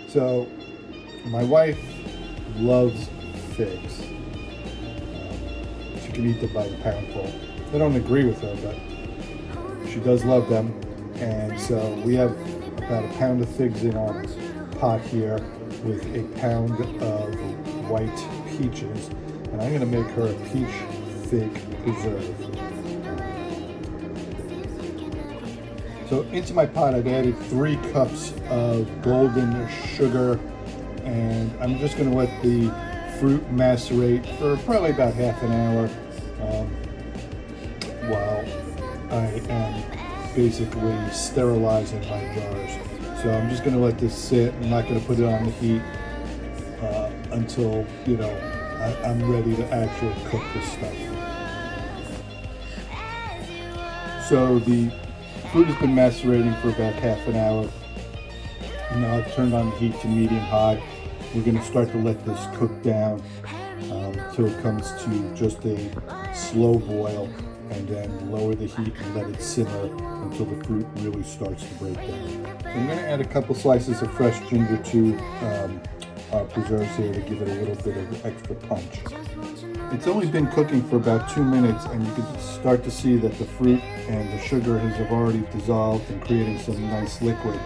So my wife loves figs. She can eat them by the poundful. I don't agree with her, but she does love them. And so we have about a pound of figs in our pot here with a pound of white peaches. And I'm gonna make her a peach fig preserve. So into my pot I've added 3 cups of golden sugar, and I'm just gonna let the fruit macerate for probably about half an hour while I am basically sterilizing my jars. So I'm just gonna let this sit. I'm not gonna put it on the heat until, you know, I'm ready to actually cook this stuff. So the fruit has been macerating for about half an hour. Now I've turned on the heat to medium high. We're going to start to let this cook down till it comes to just a slow boil, and then lower the heat and let it simmer until the fruit really starts to break down. So I'm going to add a couple slices of fresh ginger to our preserves here to give it a little bit of extra punch. It's only been cooking for about 2 minutes, and you can start to see that the fruit and the sugar have already dissolved and creating some nice liquid,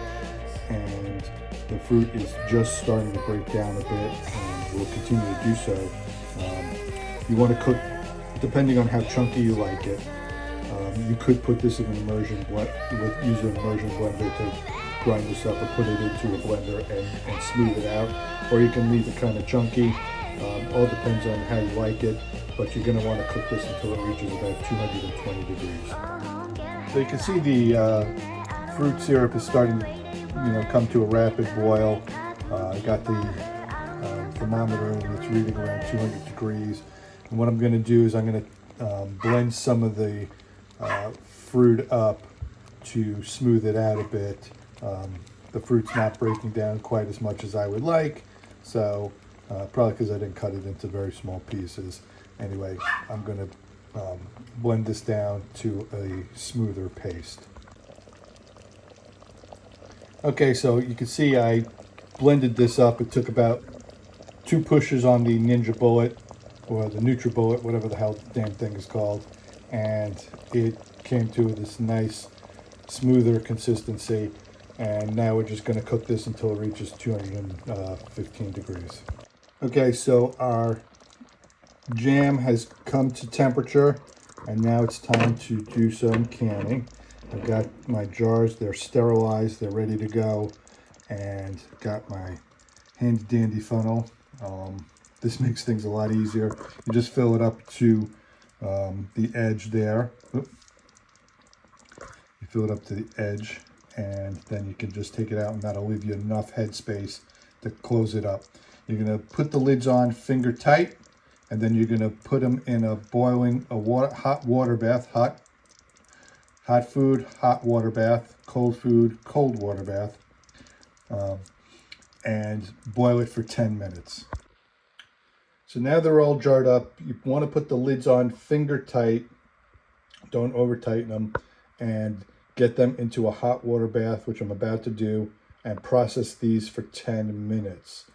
and the fruit is just starting to break down a bit, and will continue to do so. You want to cook depending on how chunky you like it. You could put this in an immersion use an immersion blender to grind this up, or put it into a blender and smooth it out, or you can leave it kind of chunky. All depends on how you like it, but you're going to want to cook this until it reaches about 220 degrees. So you can see the fruit syrup is starting to come to a rapid boil. I got the thermometer and it's reading around 200 degrees. And what I'm going to do is I'm going to blend some of the fruit up to smooth it out a bit. The fruit's not breaking down quite as much as I would like, so probably because I didn't cut it into very small pieces. Anyway, I'm going to blend this down to a smoother paste. Okay, so you can see I blended this up. It took about 2 pushes on the Ninja Bullet, or the NutriBullet, whatever the hell damn thing is called, and it came to this nice smoother consistency. And now we're just going to cook this until it reaches 215 degrees. Okay, so our jam has come to temperature, and now it's time to do some canning. I've got my jars, they're sterilized, they're ready to go, and got my handy dandy funnel. This makes things a lot easier. You just fill it up to the edge there. You fill it up to the edge, and then you can just take it out, and that'll leave you enough headspace to close it up. You're going to put the lids on finger tight, and then you're going to put them in a hot water bath, hot food, hot water bath, cold food, cold water bath, and boil it for 10 minutes. So now they're all jarred up. You want to put the lids on finger tight, don't over tighten them, and get them into a hot water bath, which I'm about to do, and process these for 10 minutes.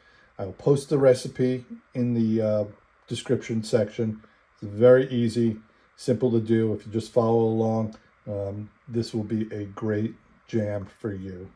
I will post the recipe in the description section. It's very easy, simple to do. If you just follow along, this will be a great jam for you.